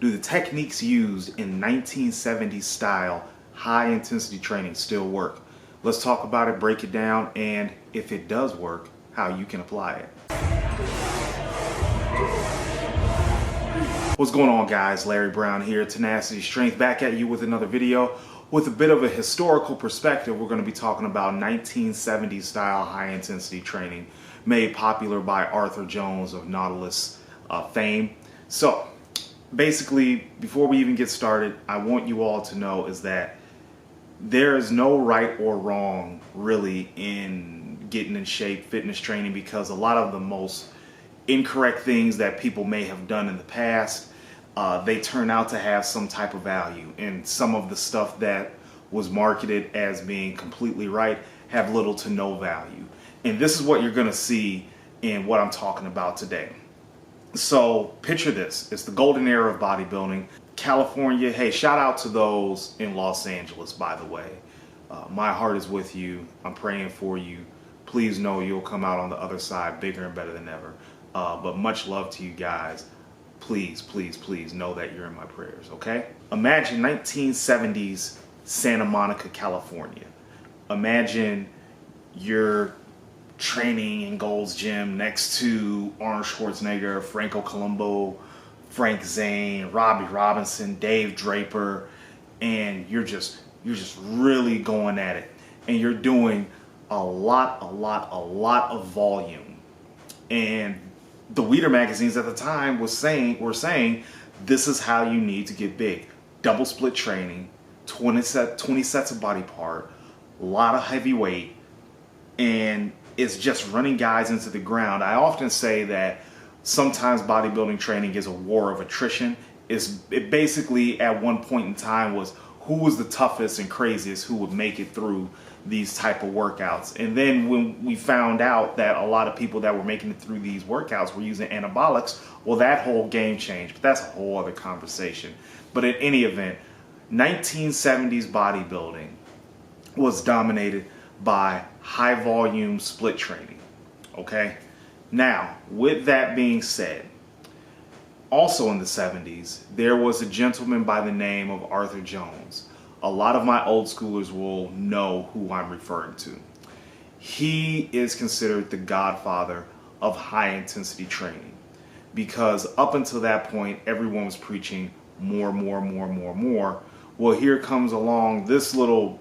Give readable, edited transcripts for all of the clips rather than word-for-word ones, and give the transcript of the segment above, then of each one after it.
Do the techniques used in 1970s style high intensity training still work? Let's talk about it, break it down, and if it does work, how you can apply it. What's going on, guys? Larry Brown here, Tenacity Strength, back at you with another video. With a bit of a historical perspective, we're going to be talking about 1970s style high intensity training made popular by Arthur Jones of Nautilus fame. So basically, before we even get started, I want you all to know is that there is no right or wrong really in getting in shape, fitness training, because a lot of the most incorrect things that people may have done in the past, they turn out to have some type of value, and some of the stuff that was marketed as being completely right have little to no value. And this is what you're going to see in what I'm talking about today. So picture this. It's the golden era of bodybuilding. California, hey, shout out to those in Los Angeles, by the way. My heart is with you. I'm praying for you. Please know you'll come out on the other side bigger and better than ever. But much love to you guys. Please, please, please know that you're in my prayers, okay? Imagine 1970s Santa Monica, California. Imagine you're training in Gold's Gym next to Arnold Schwarzenegger, Franco Columbu, Frank Zane, Robbie Robinson, Dave Draper, and you're just really going at it, and you're doing a lot of volume. And the Weeder magazines at the time were saying this is how you need to get big: double split training, 20 sets of body part, a lot of heavy weight, and it's just running guys into the ground. I often say that sometimes bodybuilding training is a war of attrition. It basically at one point in time was who was the toughest and craziest who would make it through these type of workouts. And then when we found out that a lot of people that were making it through these workouts were using anabolics, well, that whole game changed. But that's a whole other conversation. But in any event, 1970s bodybuilding was dominated by high volume split training. Okay? Now, with that being said, also in the 70s, there was a gentleman by the name of Arthur Jones. A lot of my old schoolers will know who I'm referring to. He is considered the godfather of high intensity training, because up until that point, everyone was preaching more. Well, here comes along this little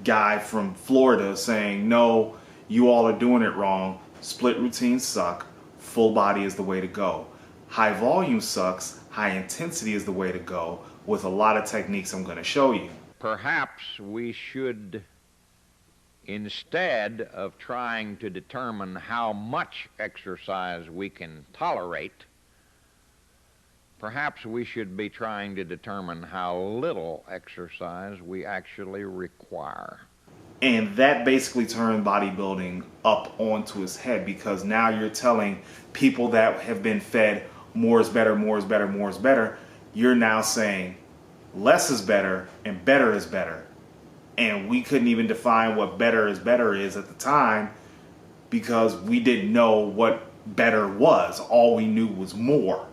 guy from Florida saying, no, you all are doing it wrong. Split routines suck. Full body is the way to go. High volume sucks. High intensity is the way to go, with a lot of techniques I'm going to show you. Perhaps we should, instead of trying to determine how much exercise we can tolerate, perhaps we should be trying to determine how little exercise we actually require. And that basically turned bodybuilding up onto its head, because now you're telling people that have been fed more is better, more is better, more is better. You're now saying less is better and better is better. And we couldn't even define what better is at the time, because we didn't know what better was. All we knew was more,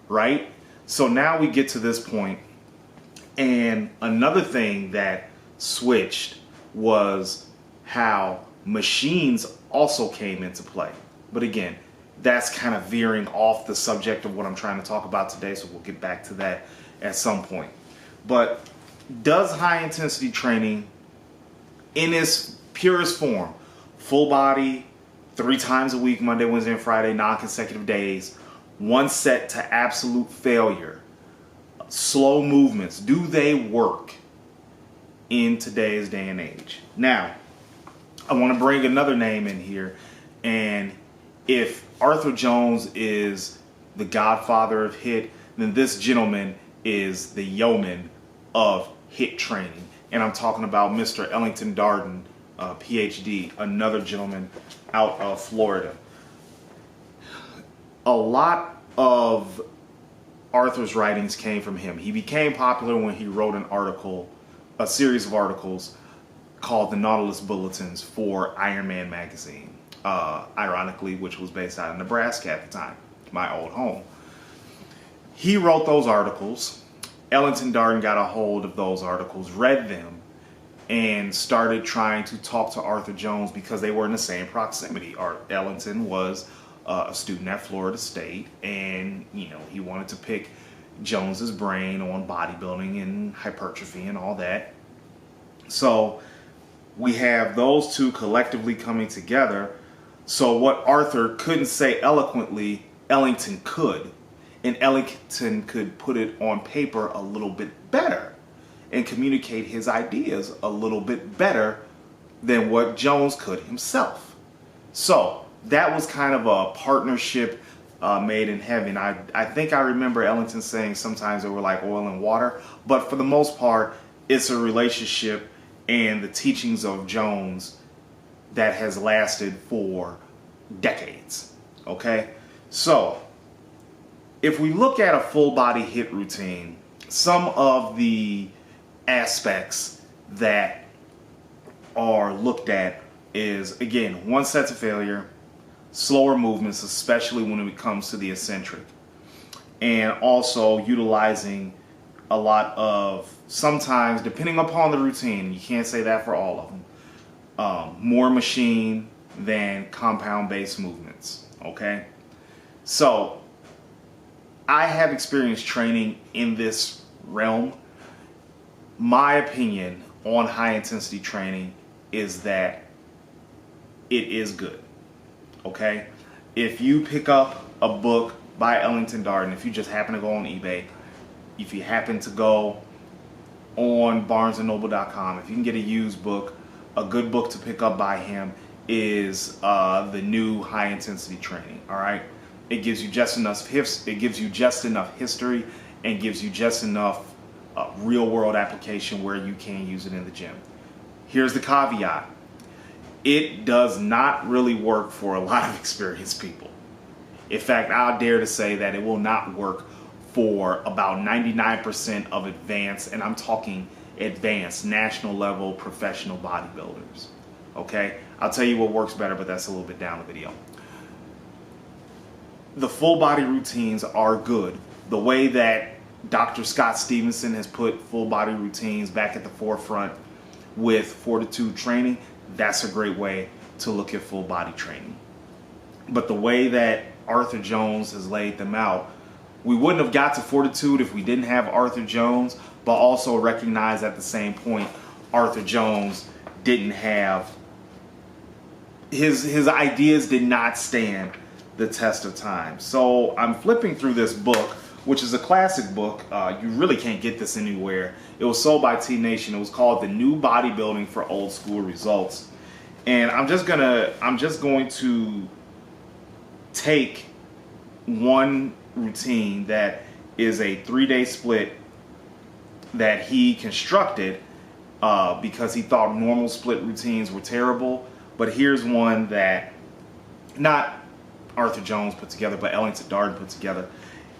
right? So now we get to this point, and another thing that switched was how machines also came into play. But again, that's kind of veering off the subject of what I'm trying to talk about today, so we'll get back to that at some point. But does high intensity training in its purest form, full body, 3 times a week, Monday, Wednesday, and Friday, non-consecutive days, 1 set to absolute failure, slow movements, do they work in today's day and age? Now, I want to bring another name in here, and if Arthur Jones is the godfather of HIIT, then this gentleman is the yeoman of HIIT training. And I'm talking about Mr. Ellington Darden, PhD, another gentleman out of Florida. A lot of Arthur's writings came from him. He became popular when he wrote a series of articles called the Nautilus Bulletins for Iron Man magazine, ironically, which was based out of Nebraska at the time, my old home. He wrote those articles. Ellington Darden got a hold of those articles, read them, and started trying to talk to Arthur Jones because they were in the same proximity. Ellington was a student at Florida State, and he wanted to pick Jones's brain on bodybuilding and hypertrophy and all that. So we have those two collectively coming together. So what Arthur couldn't say eloquently, Ellington could. And Ellington could put it on paper a little bit better and communicate his ideas a little bit better than what Jones could himself. So that was kind of a partnership made in heaven. I think I remember Ellington saying sometimes they were like oil and water, but for the most part, it's a relationship and the teachings of Jones that has lasted for decades. Okay? So if we look at a full body HIIT routine, some of the aspects that are looked at is, again, one set to failure, slower movements, especially when it comes to the eccentric, and also utilizing a lot of, sometimes, depending upon the routine, you can't say that for all of them, more machine than compound-based movements, okay? So I have experienced training in this realm. My opinion on high-intensity training is that it is good. Okay, if you pick up a book by Ellington Darden, if you just happen to go on eBay, if you happen to go on barnesandnoble.com, if you can get a used book, a good book to pick up by him is the new High Intensity Training. All right, it gives you just enough history and gives you just enough real world application where you can use it in the gym. Here's the caveat. It does not really work for a lot of experienced people. In fact, I'll dare to say that it will not work for about 99% of advanced, and I'm talking advanced, national level professional bodybuilders. Okay? I'll tell you what works better, but that's a little bit down the video. The full body routines are good. The way that Dr. Scott Stevenson has put full body routines back at the forefront with Fortitude training, that's a great way to look at full body training. But the way that Arthur Jones has laid them out, we wouldn't have got to Fortitude if we didn't have Arthur Jones, but also recognize at the same point, Arthur Jones didn't have, his ideas did not stand the test of time. So I'm flipping through this book, which is a classic book. You really can't get this anywhere. It was sold by T Nation. It was called The New Bodybuilding for Old School Results. And I'm just going to take one routine that is a 3-day split that he constructed because he thought normal split routines were terrible. But here's one that not Arthur Jones put together, but Ellington Darden put together.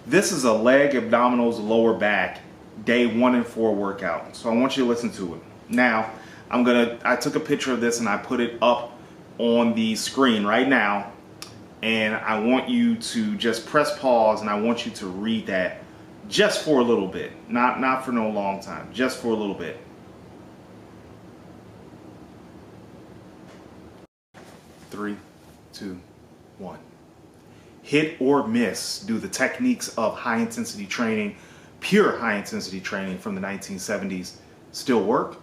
This is a leg, abdominals, lower back, day 1 and 4 workout. So I want you to listen to it. Now, I took a picture of this and I put it up on the screen right now. And I want you to just press pause and I want you to read that just for a little bit. Not for no long time, just for a little bit. Three, two, one. Hit or miss. Do the techniques of high intensity training, pure high intensity training from the 1970s still work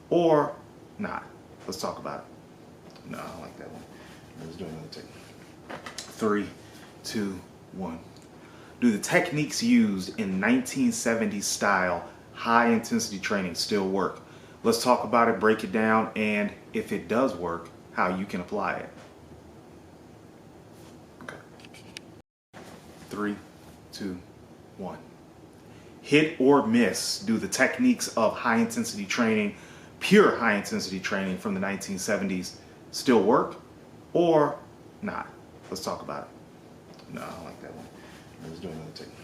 or not? Let's talk about it. No, I don't like that one. Let's do another technique. 3, 2, 1. Do the techniques used in 1970s style high intensity training still work? Let's talk about it, break it down, and if it does work, how you can apply it. Okay. 3, 2, 1. Hit or miss. Do the techniques of high intensity training, pure high intensity training from the 1970s still work or not? Let's talk about it. No, I don't like that one. Let's do another technique.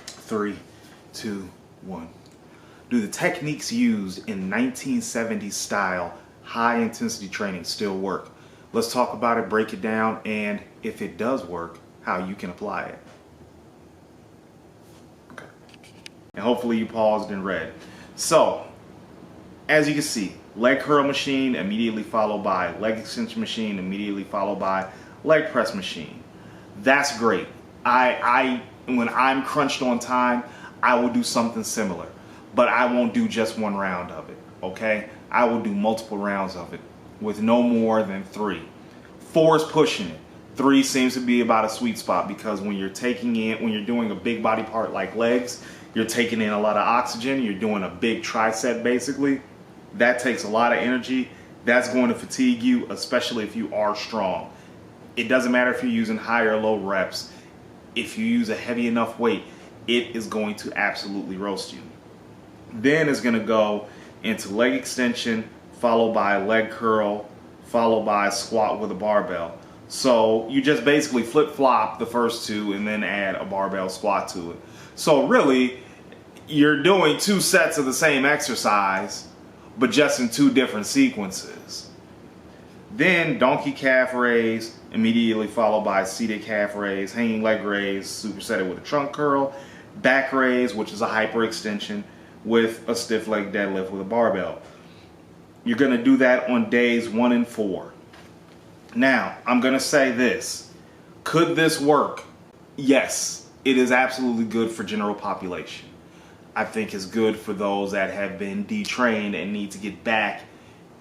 3, 2, 1. Do the techniques used in 1970s style high intensity training still work? Let's talk about it, break it down, and if it does work, how you can apply it. And hopefully you paused and read. So, as you can see, leg curl machine immediately followed by leg extension machine, immediately followed by leg press machine. That's great. When I'm crunched on time, I will do something similar, but I won't do just one round of it, okay? I will do multiple rounds of it with no more than 3. 4 is pushing it. 3 seems to be about a sweet spot, because when you're doing a big body part like legs, you're taking in a lot of oxygen, you're doing a big tricep basically. That takes a lot of energy. That's going to fatigue you, especially if you are strong. It doesn't matter if you're using high or low reps. If you use a heavy enough weight, it is going to absolutely roast you. Then it's going to go into leg extension, followed by leg curl, followed by squat with a barbell. So you just basically flip-flop the first 2 and then add a barbell squat to it. So really, you're doing 2 sets of the same exercise, but just in 2 different sequences. Then donkey calf raise, immediately followed by seated calf raise, hanging leg raise, supersetted with a trunk curl, back raise, which is a hyperextension, with a stiff leg deadlift with a barbell. You're going to do that on days 1 and 4. Now, I'm going to say this. Could this work? Yes, it is absolutely good for general population. I think it's good for those that have been detrained and need to get back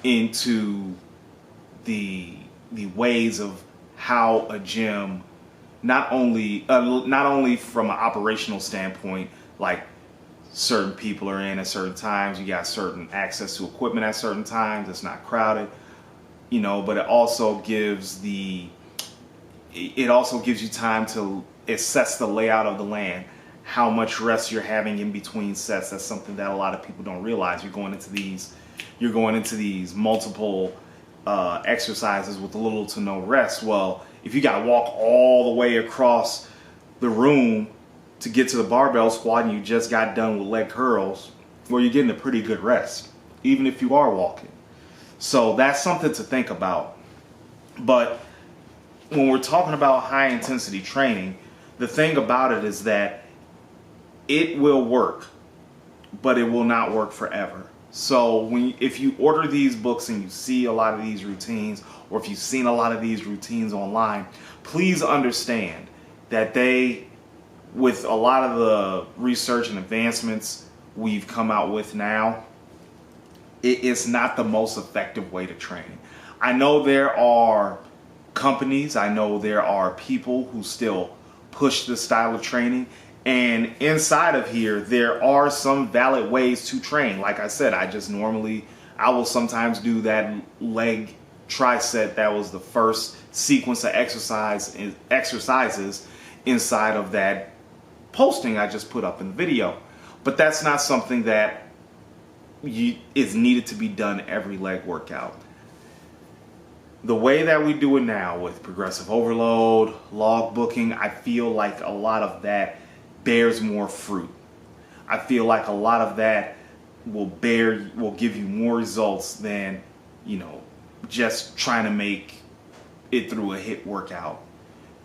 into the ways of how a gym, not only from an operational standpoint, like certain people are in at certain times, you got certain access to equipment at certain times, it's not crowded, you know, but it also gives you time to assess the layout of the land, how much rest you're having in between sets. That's something that a lot of people don't realize. You're going into these multiple exercises with little to no rest. Well, if you got to walk all the way across the room to get to the barbell squat and you just got done with leg curls, well, you're getting a pretty good rest, even if you are walking. So that's something to think about. But when we're talking about high intensity training, the thing about it is that it will work, but it will not work forever. So if you order these books and you see a lot of these routines, or if you've seen a lot of these routines online, please understand that with a lot of the research and advancements we've come out with now, it is not the most effective way to train. I know there are companies, I know there are people who still push this style of training, and inside of here there are some valid ways to train. Like I said, I will sometimes do that leg tricep. That was the first sequence of exercises inside of that posting I just put up in the video. But that's not something that is needed to be done every leg workout. The way that we do it now with progressive overload, log booking, I feel like a lot of that bears more fruit. I feel like a lot of that will give you more results than, just trying to make it through a HIIT workout.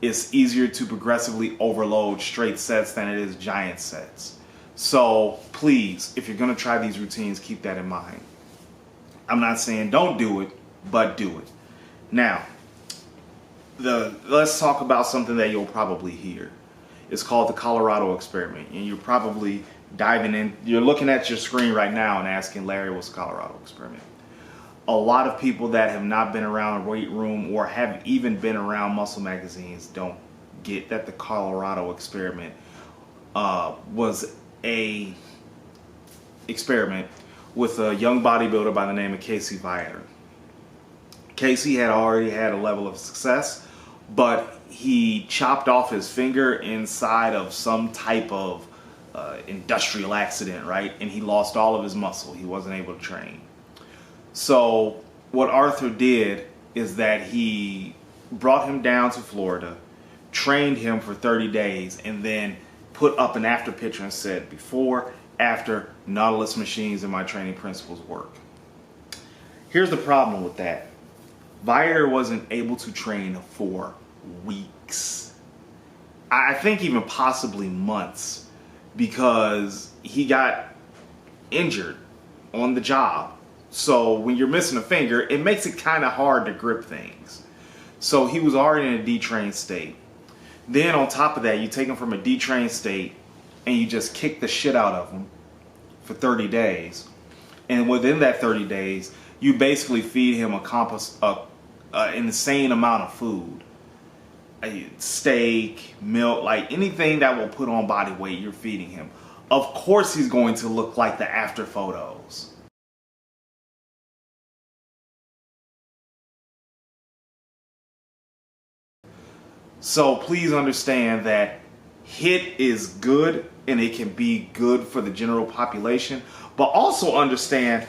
It's easier to progressively overload straight sets than it is giant sets. So please, if you're going to try these routines, keep that in mind. I'm not saying don't do it, but do it. Now, let's talk about something that you'll probably hear. It's called the Colorado experiment, and you're probably diving in. You're looking at your screen right now and asking, Larry, what's the Colorado experiment? A lot of people that have not been around a weight room or have even been around muscle magazines don't get that the Colorado experiment was a experiment with a young bodybuilder by the name of Casey Viator. Casey had already had a level of success, but he chopped off his finger inside of some type of industrial accident, right? And he lost all of his muscle. He wasn't able to train. So what Arthur did is that he brought him down to Florida, trained him for 30 days, and then put up an after picture and said, before, after, Nautilus machines and my training principles work. Here's the problem with that. Viator wasn't able to train for weeks. I think even possibly months, because he got injured on the job. So when you're missing a finger, it makes it kind of hard to grip things. So he was already in a detrained state. Then on top of that, you take him from a detrained state and you just kick the shit out of him for 30 days. And within that 30 days, you basically feed him an insane amount of food. Steak, milk, like anything that will put on body weight, you're feeding him. Of course he's going to look like the after photos. So please understand that HIIT is good and it can be good for the general population, but also understand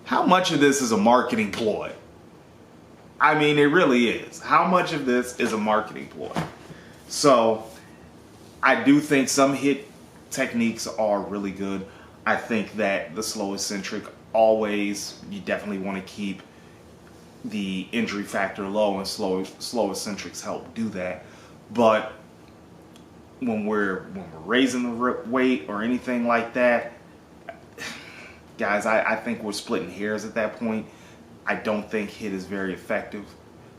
how much of this is a marketing ploy. I mean, it really is. How much of this is a marketing ploy? So I do think some HIIT techniques are really good. I think that the slow eccentric, always, you definitely want to keep the injury factor low, and slow eccentrics help do that. But when we're raising the weight or anything like that, guys, I think we're splitting hairs at that point. I don't think HIIT is very effective.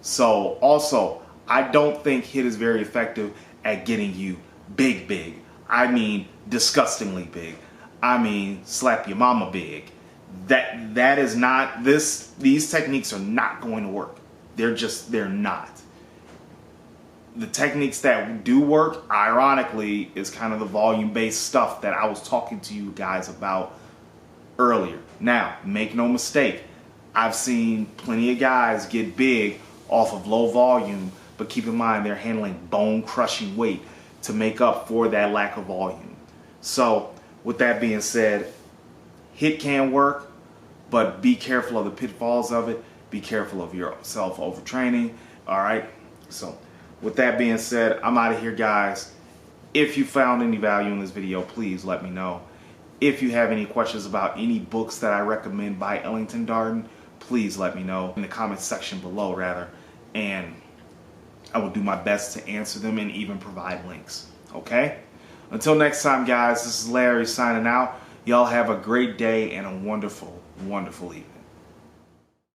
So also, I don't think HIIT is very effective at getting you big. I mean disgustingly big. I mean slap your mama big. That is not, these techniques are not going to work. They're not. The techniques that do work, ironically, is kind of the volume-based stuff that I was talking to you guys about earlier. Now, make no mistake, I've seen plenty of guys get big off of low volume, but keep in mind they're handling bone-crushing weight to make up for that lack of volume. So, with that being said, HIIT can work, but be careful of the pitfalls of it. Be careful of yourself overtraining. All right. So with that being said, I'm out of here, guys. If you found any value in this video, please let me know. If you have any questions about any books that I recommend by Ellington Darden, please let me know in the comments section below, rather, and I will do my best to answer them and even provide links. Okay? Until next time, guys, this is Larry signing out. Y'all have a great day and a wonderful, wonderful evening.